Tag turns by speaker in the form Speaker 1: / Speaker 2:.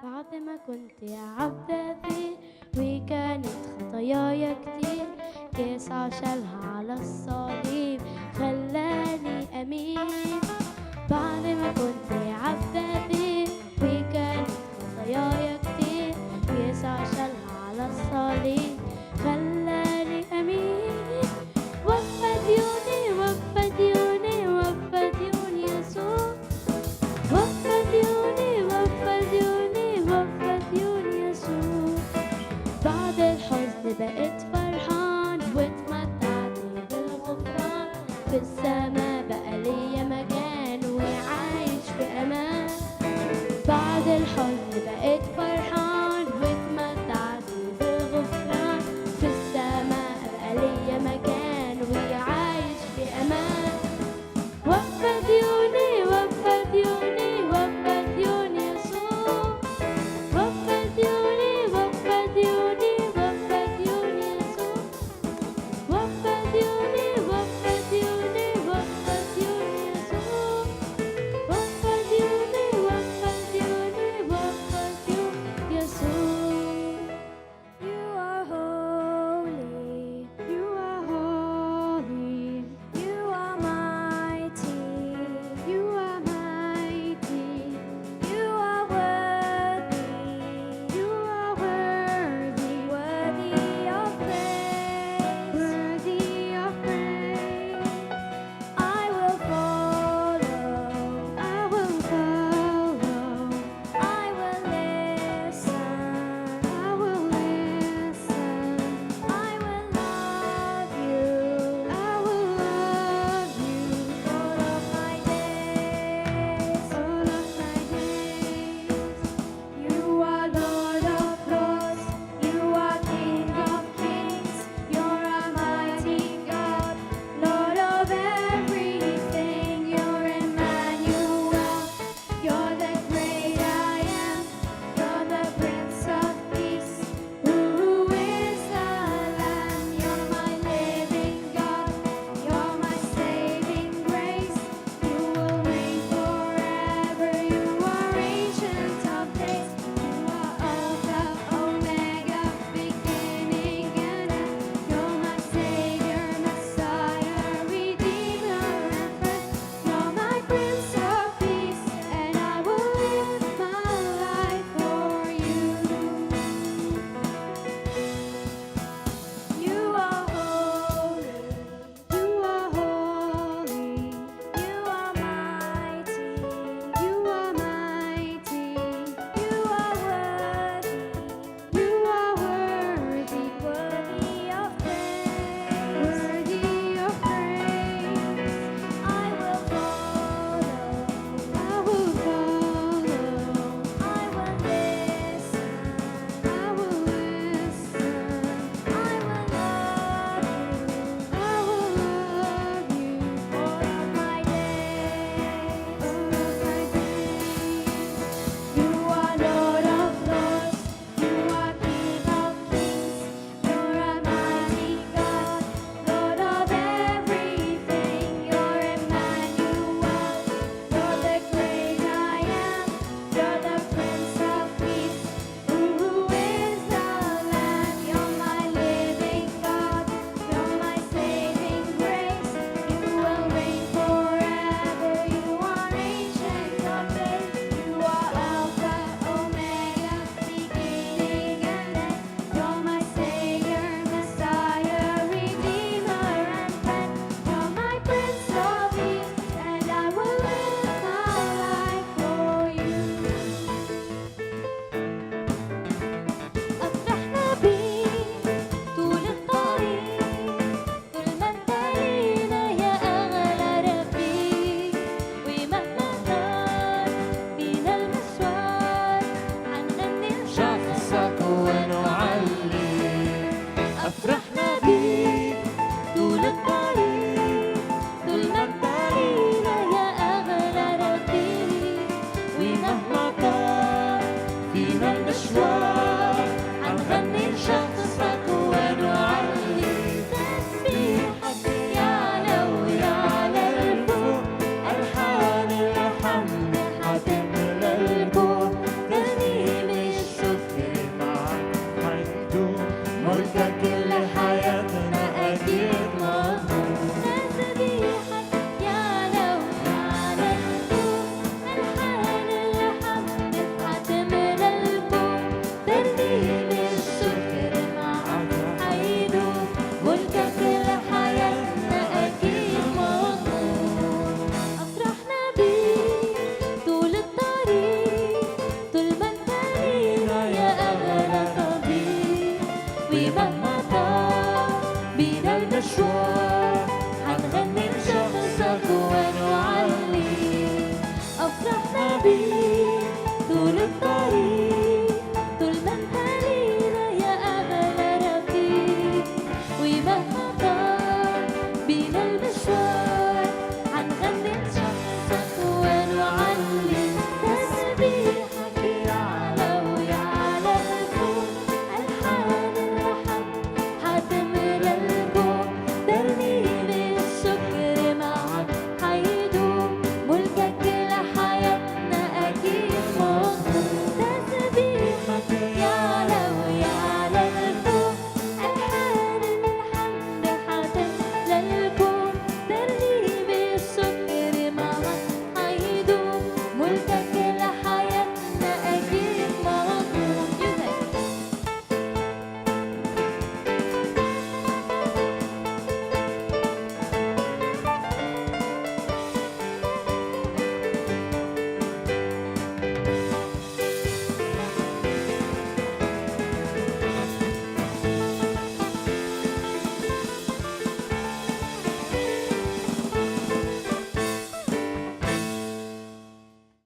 Speaker 1: بعد ما كنت يا عبدتي وكانت خطاياي كتير، يسوع شالها على الصليب خلاني أمين. بعد ما كنت يا عبدتي وكانت خطاياي كتير، يسوع شالها على الصليب خلاني أمين. وفى ديوني وفى ديوني وفى ديوني يسوع، وفى ديوني وفى ديوني وفى ديوني يسوع. بعد الحزن بقيت فرحان واتمتعت بالغفران، في السما بقى ليا مكان وعايش في أمان. بعد الحزن بقيت فرحان واتمتعت بالغفران، في السما بقى ليا مكان وعايش في أمان. وفى ديوني وفى ديوني وفى ديوني يسوع، وفى ديوني وفى ديوني وفى ديوني يسوع، وفى ديوني وفى ديوني وفى ديوني يسوع، وفى ديوني وفى ديوني وفى ديوني يسوع. You are holy, you are holy, you are mighty, you are mighty, you are worthy, you are worthy, worthy of praise, worthy of praise. I will follow, I will follow, I will listen, I will listen, I will love you, I will love you all of my days, all of my days. You are Lord of lords, you are King of kings, you're a mighty God, Lord of everything. You're Emmanuel, you're the great I am, you're the Prince of Peace. Who is the Lamb? You're my living God, you're my saving grace. You will reign forever, you are ancient of days. You are Alpha, Omega, beginning and end. You're my Savior, Messiah, Redeemer and friend. You're my Prince of Peace, and I will live my life for you. You are holy, you are holy, you are mighty, you are mighty, you are worthy, you are worthy, worthy of praise, worthy of praise. I will follow, I will follow, I will listen, I will listen, I will love you all of my days, all of my days. You are Lord of lords, you are King of kings, you're a mighty God, Lord of everything. You're Emmanuel, you're the great I am, you're the Prince of Peace. Who is the Lamb? You're my living God, you're my saving grace. You will reign forever, you are ancient of days. You are Alpha, Omega, beginning and end. You're my Savior, Messiah, Redeemer and friend. You're my Prince of Peace, and I will live my life for you. أفرحنا بيك طول الطريق، طول ما انت لينا يا أغلى رفيق. ومهما طال بينا المشوار هنغني
Speaker 2: شخصك ونعلي. أفرحنا بيك طول الطريق،
Speaker 1: طول ما انت لينا يا أغلى رفيق.
Speaker 2: ومهما طال فينا